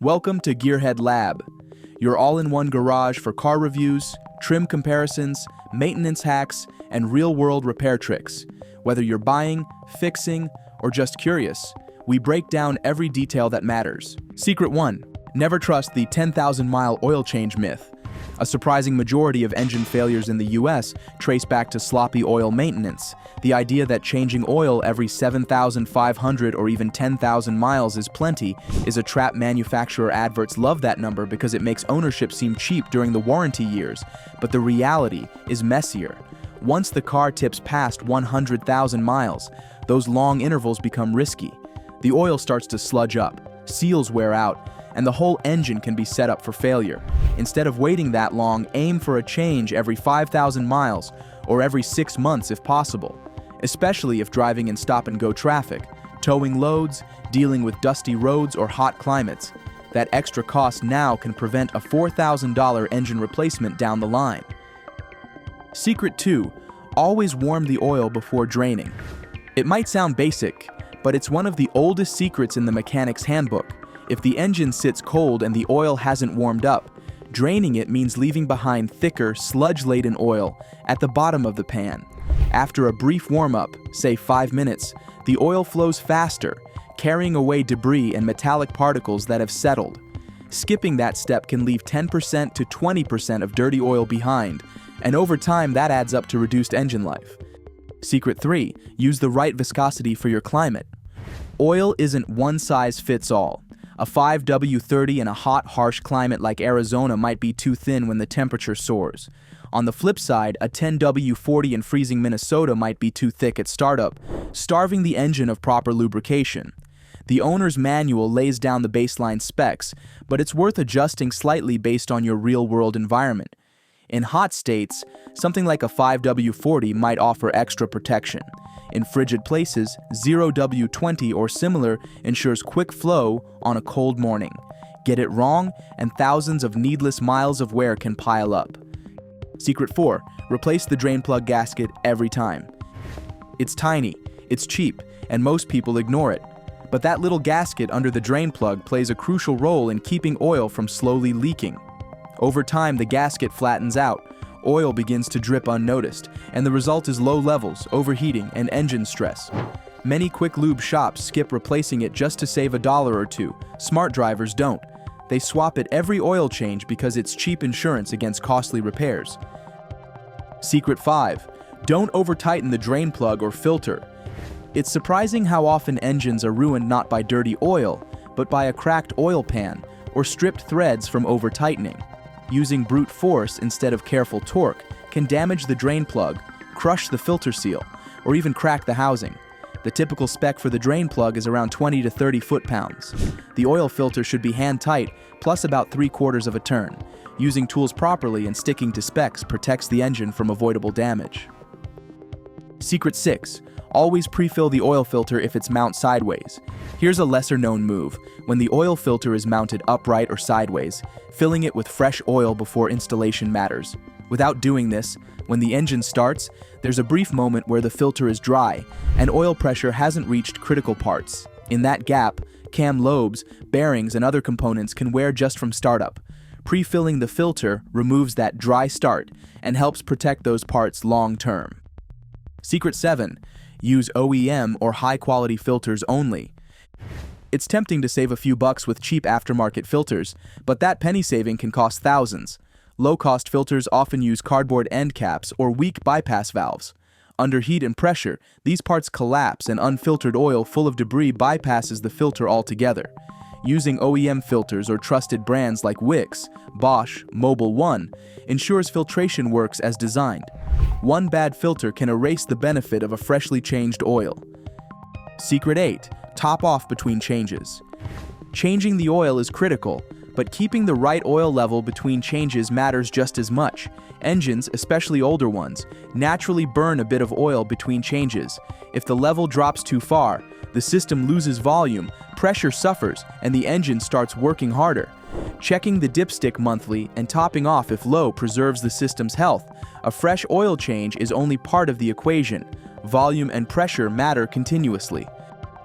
Welcome to Gearhead Lab, your all-in-one garage for car reviews, trim comparisons, maintenance hacks, and real-world repair tricks. Whether you're buying, fixing, or just curious, we break down every detail that matters. Secret 1. Never trust the 10,000-mile oil change myth. A surprising majority of engine failures in the US trace back to sloppy oil maintenance. The idea that changing oil every 7,500 or even 10,000 miles is plenty is a trap. Manufacturer adverts love that number because it makes ownership seem cheap during the warranty years, but the reality is messier. Once the car tips past 100,000 miles, those long intervals become risky. The oil starts to sludge up, seals wear out, and the whole engine can be set up for failure. Instead of waiting that long, aim for a change every 5,000 miles or every 6 months if possible, especially if driving in stop-and-go traffic, towing loads, dealing with dusty roads or hot climates. That extra cost now can prevent a $4,000 engine replacement down the line. Secret 2. Always warm the oil before draining. It might sound basic, but it's one of the oldest secrets in the mechanic's handbook. If the engine sits cold and the oil hasn't warmed up, draining it means leaving behind thicker, sludge-laden oil at the bottom of the pan. After a brief warm-up, say 5 minutes, the oil flows faster, carrying away debris and metallic particles that have settled. Skipping that step can leave 10% to 20% of dirty oil behind, and over time that adds up to reduced engine life. Secret 3. Use the right viscosity for your climate. Oil isn't one size fits all. A 5W30 in a hot, harsh climate like Arizona might be too thin when the temperature soars. On the flip side, a 10W40 in freezing Minnesota might be too thick at startup, starving the engine of proper lubrication. The owner's manual lays down the baseline specs, but it's worth adjusting slightly based on your real-world environment. In hot states, something like a 5W40 might offer extra protection. In frigid places, 0W20 or similar ensures quick flow on a cold morning. Get it wrong, and thousands of needless miles of wear can pile up. Secret 4. Replace the drain plug gasket every time. It's tiny, it's cheap, and most people ignore it. But that little gasket under the drain plug plays a crucial role in keeping oil from slowly leaking. Over time, the gasket flattens out. Oil begins to drip unnoticed, and the result is low levels, overheating, and engine stress. Many quick lube shops skip replacing it just to save $1 or $2. Smart drivers don't. They swap it every oil change because it's cheap insurance against costly repairs. Secret 5. Don't over-tighten the drain plug or filter. It's surprising how often engines are ruined not by dirty oil, but by a cracked oil pan or stripped threads from over-tightening. Using brute force instead of careful torque can damage the drain plug, crush the filter seal, or even crack the housing. The typical spec for the drain plug is around 20 to 30 foot-pounds. The oil filter should be hand-tight, plus about 3/4 of a turn. Using tools properly and sticking to specs protects the engine from avoidable damage. Secret 6. Always pre-fill the oil filter if it's mounted sideways. Here's a lesser-known move. When the oil filter is mounted upright or sideways, filling it with fresh oil before installation matters. Without doing this, when the engine starts, there's a brief moment where the filter is dry and oil pressure hasn't reached critical parts. In that gap, cam lobes, bearings, and other components can wear just from startup. Pre-filling the filter removes that dry start and helps protect those parts long-term. Secret 7. Use OEM or high-quality filters only. It's tempting to save a few bucks with cheap aftermarket filters, but that penny saving can cost thousands. Low-cost filters often use cardboard end caps or weak bypass valves. Under heat and pressure, these parts collapse and unfiltered oil full of debris bypasses the filter altogether. Using OEM filters or trusted brands like Wix, Bosch, Mobil 1 ensures filtration works as designed. One bad filter can erase the benefit of a freshly changed oil. Secret 8. Top off between changes. Changing the oil is critical, but keeping the right oil level between changes matters just as much. Engines, especially older ones, naturally burn a bit of oil between changes. If the level drops too far, the system loses volume, pressure suffers, and the engine starts working harder. Checking the dipstick monthly and topping off if low preserves the system's health. A fresh oil change is only part of the equation. Volume and pressure matter continuously.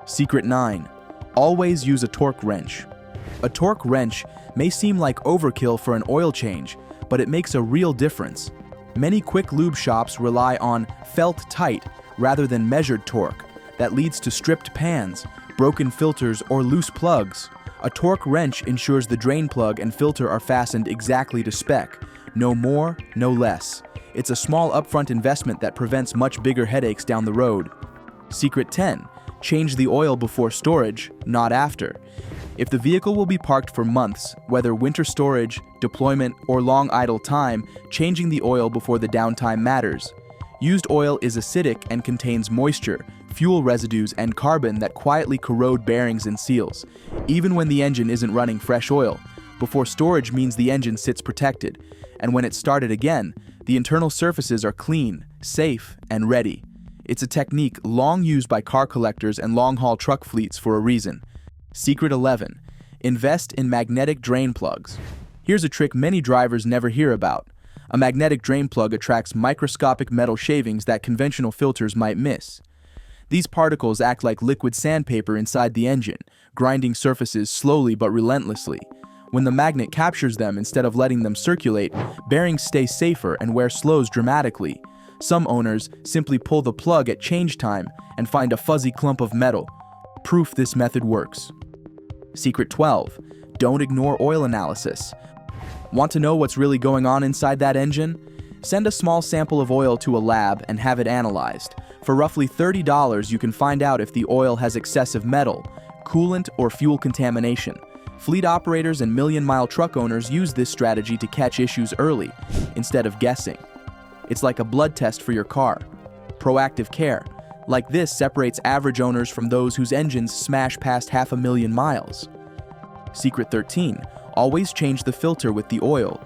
Secret 9. Always use a torque wrench. A torque wrench may seem like overkill for an oil change, but it makes a real difference. Many quick lube shops rely on felt tight rather than measured torque. That leads to stripped pans, broken filters, or loose plugs. A torque wrench ensures the drain plug and filter are fastened exactly to spec. No more, no less. It's a small upfront investment that prevents much bigger headaches down the road. Secret 10. Change the oil before storage, not after. If the vehicle will be parked for months, whether winter storage, deployment, or long idle time, changing the oil before the downtime matters. Used oil is acidic and contains moisture, fuel residues, and carbon that quietly corrode bearings and seals, even when the engine isn't running fresh oil. Before storage means the engine sits protected, and when it's started again, the internal surfaces are clean, safe, and ready. It's a technique long used by car collectors and long-haul truck fleets for a reason. Secret 11. Invest in magnetic drain plugs. Here's a trick many drivers never hear about. A magnetic drain plug attracts microscopic metal shavings that conventional filters might miss. These particles act like liquid sandpaper inside the engine, grinding surfaces slowly but relentlessly. When the magnet captures them instead of letting them circulate, bearings stay safer and wear slows dramatically. Some owners simply pull the plug at change time and find a fuzzy clump of metal. Proof this method works. Secret 12. Don't ignore oil analysis. Want to know what's really going on inside that engine? Send a small sample of oil to a lab and have it analyzed. For roughly $30, you can find out if the oil has excessive metal, coolant, or fuel contamination. Fleet operators and million-mile truck owners use this strategy to catch issues early, instead of guessing. It's like a blood test for your car. Proactive care, like this, separates average owners from those whose engines smash past 500,000 miles. Secret 13. Always change the filter with the oil.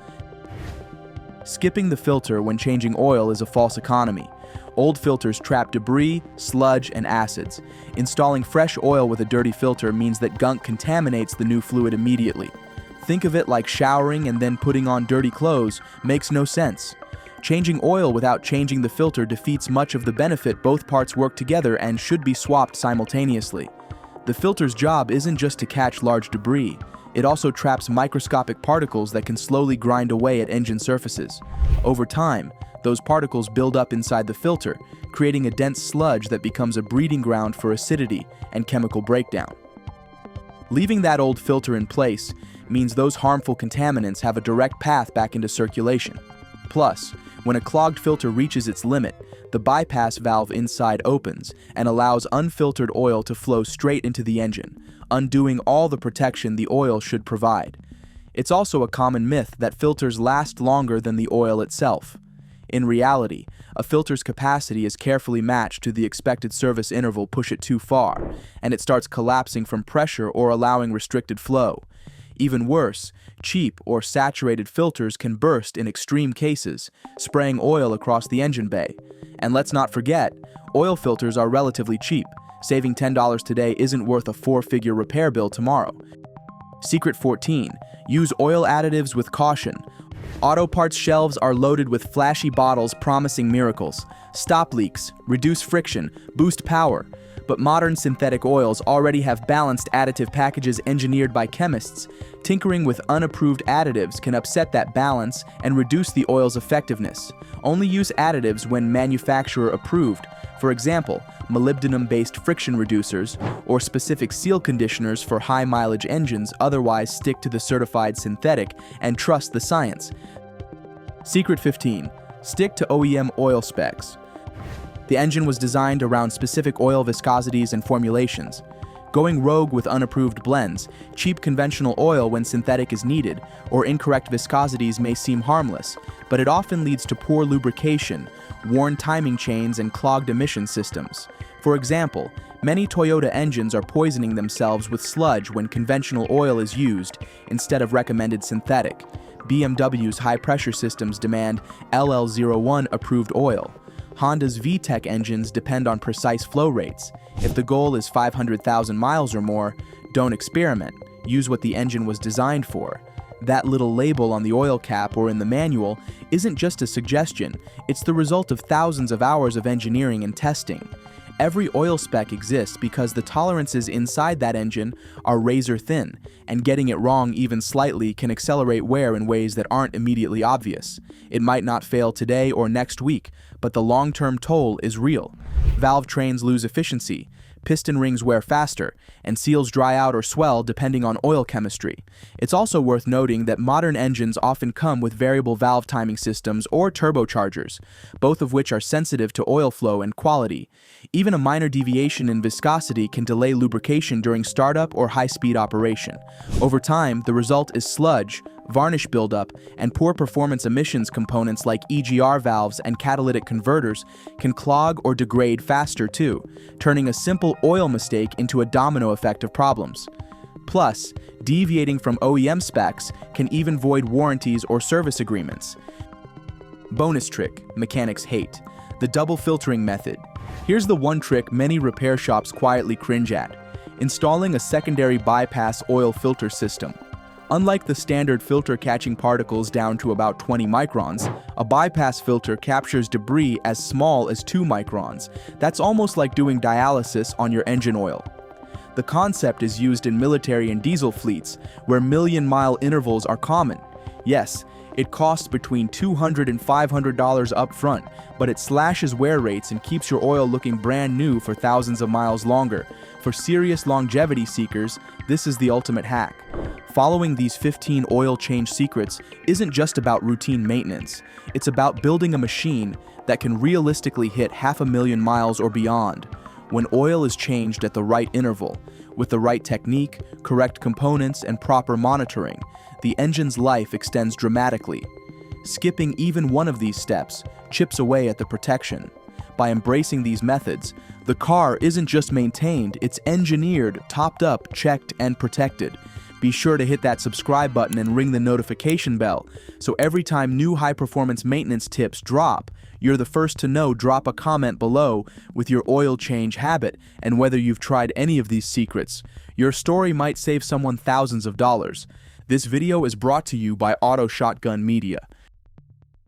Skipping the filter when changing oil is a false economy. Old filters trap debris, sludge, and acids. Installing fresh oil with a dirty filter means that gunk contaminates the new fluid immediately. Think of it like showering and then putting on dirty clothes makes no sense. Changing oil without changing the filter defeats much of the benefit. Both parts work together and should be swapped simultaneously. The filter's job isn't just to catch large debris. It also traps microscopic particles that can slowly grind away at engine surfaces. Over time, those particles build up inside the filter, creating a dense sludge that becomes a breeding ground for acidity and chemical breakdown. Leaving that old filter in place means those harmful contaminants have a direct path back into circulation. Plus, when a clogged filter reaches its limit, the bypass valve inside opens and allows unfiltered oil to flow straight into the engine, undoing all the protection the oil should provide. It's also a common myth that filters last longer than the oil itself. In reality, a filter's capacity is carefully matched to the expected service interval. Push it too far, and it starts collapsing from pressure or allowing restricted flow. Even worse, cheap or saturated filters can burst in extreme cases, spraying oil across the engine bay. And let's not forget, oil filters are relatively cheap. Saving $10 today isn't worth a four-figure repair bill tomorrow. Secret 14. Use oil additives with caution. Auto parts shelves are loaded with flashy bottles promising miracles. Stop leaks, reduce friction, boost power. But modern synthetic oils already have balanced additive packages engineered by chemists. Tinkering with unapproved additives can upset that balance and reduce the oil's effectiveness. Only use additives when manufacturer approved. For example, molybdenum-based friction reducers or specific seal conditioners for high-mileage engines. Otherwise, stick to the certified synthetic and trust the science. Secret 15. Stick to OEM oil specs. The engine was designed around specific oil viscosities and formulations. Going rogue with unapproved blends, cheap conventional oil when synthetic is needed, or incorrect viscosities may seem harmless, but it often leads to poor lubrication, worn timing chains, and clogged emission systems. For example, many Toyota engines are poisoning themselves with sludge when conventional oil is used instead of recommended synthetic. BMW's high-pressure systems demand LL01 approved oil. Honda's VTEC engines depend on precise flow rates. If the goal is 500,000 miles or more, don't experiment. Use what the engine was designed for. That little label on the oil cap or in the manual isn't just a suggestion, it's the result of thousands of hours of engineering and testing. Every oil spec exists because the tolerances inside that engine are razor thin, and getting it wrong even slightly can accelerate wear in ways that aren't immediately obvious. It might not fail today or next week, but the long-term toll is real. Valve trains lose efficiency, piston rings wear faster, and seals dry out or swell depending on oil chemistry. It's also worth noting that modern engines often come with variable valve timing systems or turbochargers, both of which are sensitive to oil flow and quality. Even a minor deviation in viscosity can delay lubrication during startup or high-speed operation. Over time, the result is sludge, varnish buildup, and poor performance emissions. Components like EGR valves and catalytic converters can clog or degrade faster too, turning a simple oil mistake into a domino effect of problems. Plus, deviating from OEM specs can even void warranties or service agreements. Bonus trick mechanics hate: the double filtering method. Here's the one trick many repair shops quietly cringe at: installing a secondary bypass oil filter system. Unlike the standard filter catching particles down to about 20 microns, a bypass filter captures debris as small as 2 microns. That's almost like doing dialysis on your engine oil. The concept is used in military and diesel fleets, where million-mile intervals are common. Yes, it costs between $200 and $500 up front, but it slashes wear rates and keeps your oil looking brand new for thousands of miles longer. For serious longevity seekers, this is the ultimate hack. Following these 15 oil change secrets isn't just about routine maintenance. It's about building a machine that can realistically hit 500,000 miles or beyond. When oil is changed at the right interval, with the right technique, correct components, and proper monitoring, the engine's life extends dramatically. Skipping even one of these steps chips away at the protection. By embracing these methods, the car isn't just maintained, it's engineered, topped up, checked, and protected. Be sure to hit that subscribe button and ring the notification bell, so every time new high-performance maintenance tips drop, you're the first to know. Drop a comment below with your oil change habit and whether you've tried any of these secrets. Your story might save someone thousands of dollars. This video is brought to you by Auto Shotgun Media.